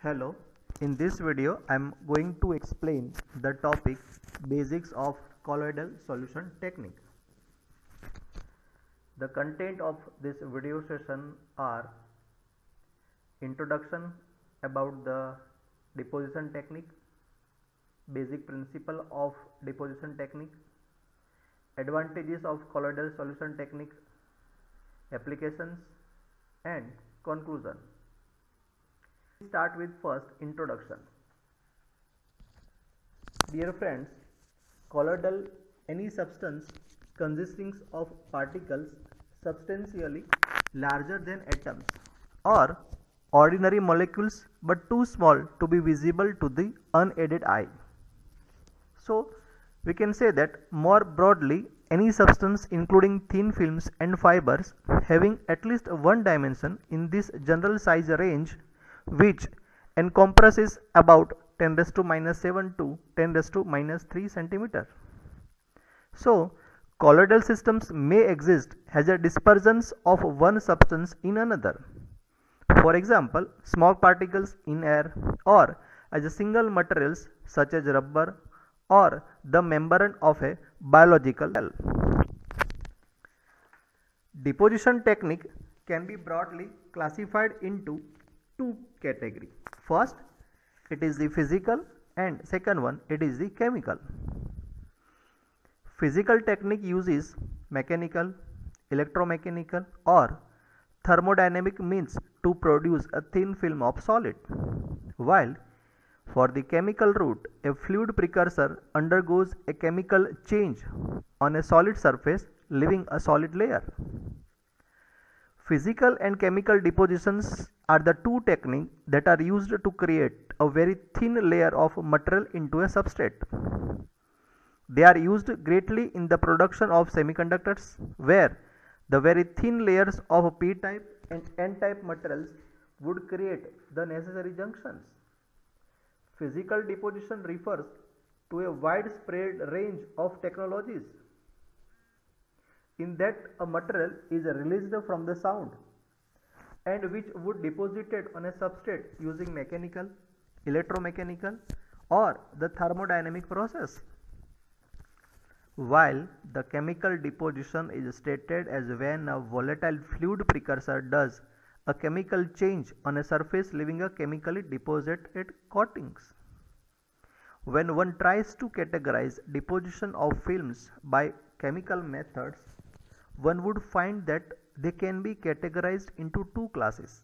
Hello, in this video I am going to explain the topic basics of colloidal solution technique. The content of this video session are introduction about the deposition technique, basic principle of deposition technique, advantages of colloidal solution technique, applications and conclusion. Start with first introduction. Dear friends, colloidal any substance consisting of particles substantially larger than atoms or ordinary molecules but too small to be visible to the unaided eye. So we can say that more broadly any substance including thin films and fibers having at least one dimension in this general size range which encompasses about 10 raised to minus 7 to 10 raised to minus 3 centimeter. So colloidal systems may exist as a dispersions of one substance in another. For example, small particles in air or as a single materials such as rubber or the membrane of a biological cell. Deposition technique can be broadly classified into two categories. First, it is the physical and second one it is the chemical. Physical technique uses mechanical, electromechanical or thermodynamic means to produce a thin film of solid, while for the chemical route a fluid precursor undergoes a chemical change on a solid surface leaving a solid layer. Physical and chemical depositions are the two techniques that are used to create a very thin layer of material into a substrate. They are used greatly in the production of semiconductors, where the very thin layers of p-type and n-type materials would create the necessary junctions. Physical deposition refers to a widespread range of technologies in that a material is released from the sound and which would deposited on a substrate using mechanical, electromechanical or the thermodynamic process, while the chemical deposition is stated as when a volatile fluid precursor does a chemical change on a surface leaving a chemically deposited coatings. When one tries to categorize deposition of films by chemical methods, one would find that they can be categorized into two classes.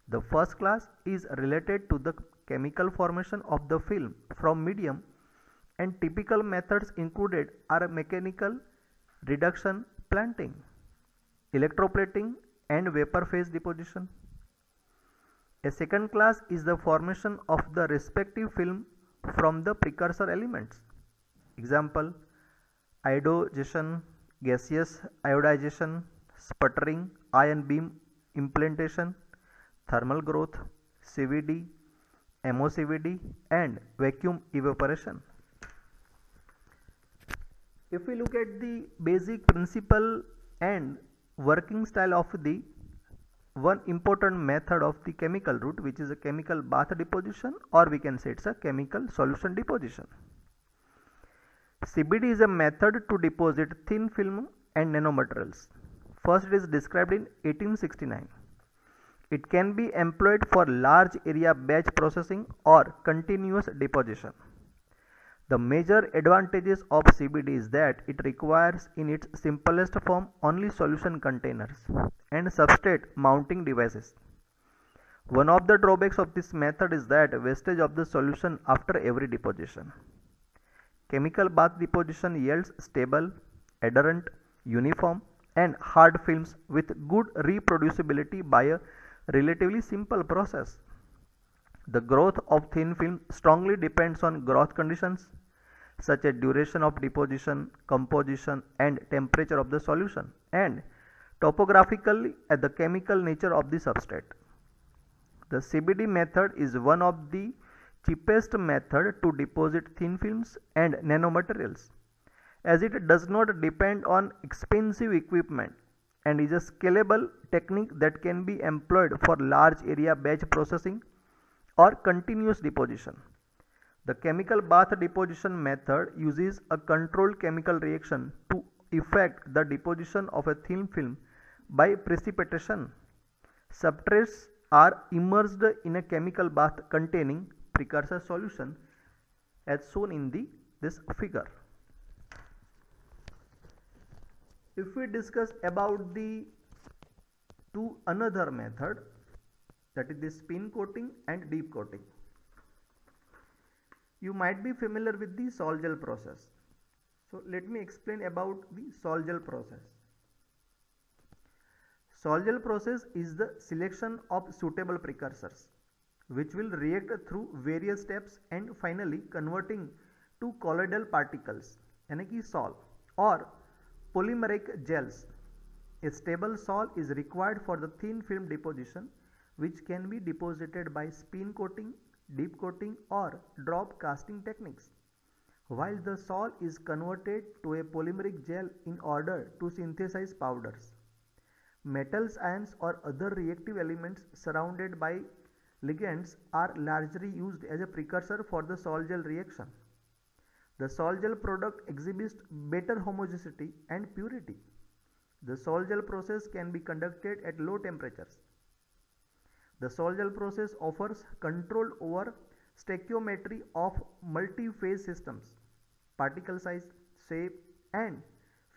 The first class is related to the chemical formation of the film from medium, and typical methods included are mechanical reduction planting, electroplating and vapor phase deposition. A second class is the formation of the respective film from the precursor elements. Example, iodorization, gaseous iodization, sputtering, ion beam implantation, thermal growth, CVD, MOCVD and vacuum evaporation. If we look at the basic principle and working style of the one important method of the chemical route, which is a chemical bath deposition, or we can say it's a chemical solution deposition. CBD is a method to deposit thin film and nanomaterials. First, it is described in 1869. It can be employed for large area batch processing or continuous deposition. The major advantages of CBD is that it requires in its simplest form only solution containers and substrate mounting devices. One of the drawbacks of this method is that wastage of the solution after every deposition. Chemical bath deposition yields stable, adherent, uniform and hard films with good reproducibility by a relatively simple process. The growth of thin film strongly depends on growth conditions such as duration of deposition, composition and temperature of the solution, and topographically at the chemical nature of the substrate. The CBD method is one of the cheapest method to deposit thin films and nanomaterials, as it does not depend on expensive equipment and is a scalable technique that can be employed for large area batch processing or continuous deposition. The chemical bath deposition method uses a controlled chemical reaction to effect the deposition of a thin film by precipitation. Substrates are immersed in a chemical bath containing precursor solution as shown in this figure. If we discuss about the another method, that is the spin coating and deep coating. You might be familiar with the sol-gel process. So let me explain about the sol-gel process. Sol-gel process is the selection of suitable precursors which will react through various steps and finally converting to colloidal particles यानी कि sol or polymeric gels. A stable sol is required for the thin film deposition which can be deposited by spin coating, deep coating or drop casting techniques. While the sol is converted to a polymeric gel in order to synthesize powders. Metals, ions or other reactive elements surrounded by ligands are largely used as a precursor for the sol-gel reaction. The sol-gel product exhibits better homogeneity and purity. The sol-gel process can be conducted at low temperatures. The sol-gel process offers control over stoichiometry of multi-phase systems, particle size, shape and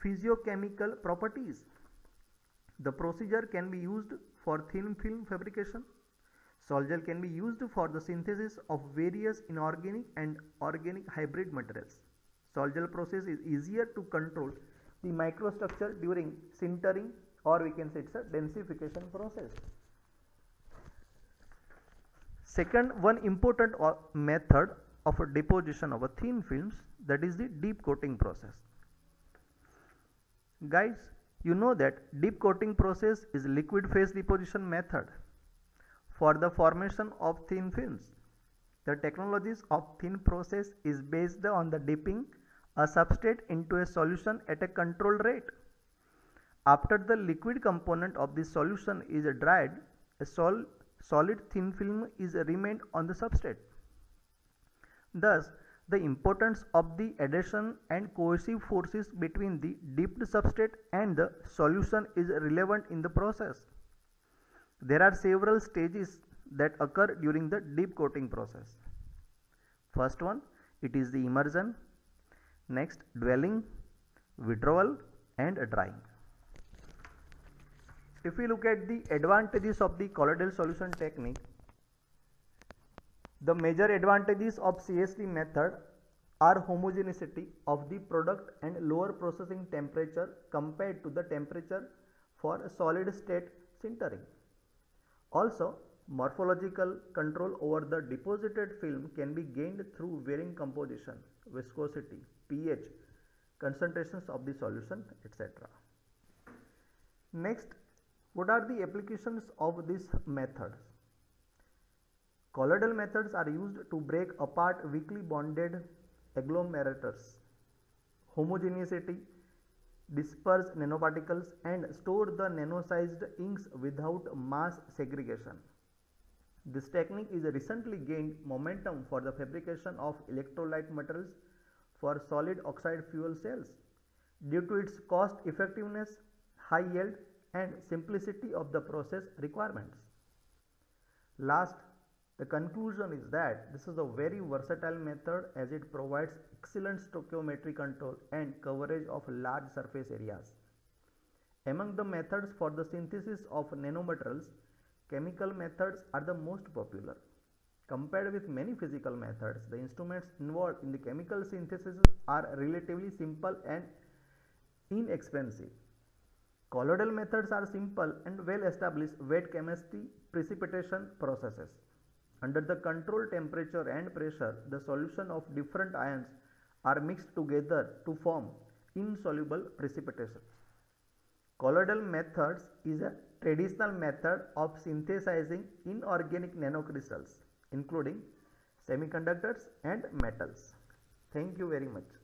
physiochemical properties. The procedure can be used for thin film fabrication. Sol-gel can be used for the synthesis of various inorganic and organic hybrid materials. Sol-gel process is easier to control the microstructure during sintering, or we can say it's a densification process. Second, one important method of a deposition of a thin films, that is the deep coating process. Guys, you know that deep coating process is liquid phase deposition method for the formation of thin films. The technologies of thin process is based on the dipping a substrate into a solution at a controlled rate. After the liquid component of the solution is dried, a solid thin film is remained on the substrate. Thus, the importance of the adhesion and cohesive forces between the dipped substrate and the solution is relevant in the process. There are several stages that occur during the deep coating process. First one, it is the immersion, next dwelling, withdrawal and drying. If we look at the advantages of the colloidal solution technique, the major advantages of CST method are homogeneity of the product and lower processing temperature compared to the temperature for solid state sintering. Also, morphological control over the deposited film can be gained through varying composition, viscosity, pH, concentrations of the solution, etc. Next, what are the applications of these methods? Colloidal methods are used to break apart weakly bonded agglomerators, homogeneity, disperse nanoparticles and store the nano-sized inks without mass segregation. This technique is recently gained momentum for the fabrication of electrolyte materials for solid oxide fuel cells due to its cost effectiveness, high yield and simplicity of the process requirements. Last, the conclusion is that this is a very versatile method as it provides excellent stoichiometry control and coverage of large surface areas. Among the methods for the synthesis of nanomaterials, chemical methods are the most popular. Compared with many physical methods, the instruments involved in the chemical synthesis are relatively simple and inexpensive. Colloidal methods are simple and well established wet chemistry precipitation processes. Under the controlled temperature and pressure, the solution of different ions are mixed together to form insoluble precipitation. Colloidal methods is a traditional method of synthesizing inorganic nanocrystals, including semiconductors and metals. Thank you very much.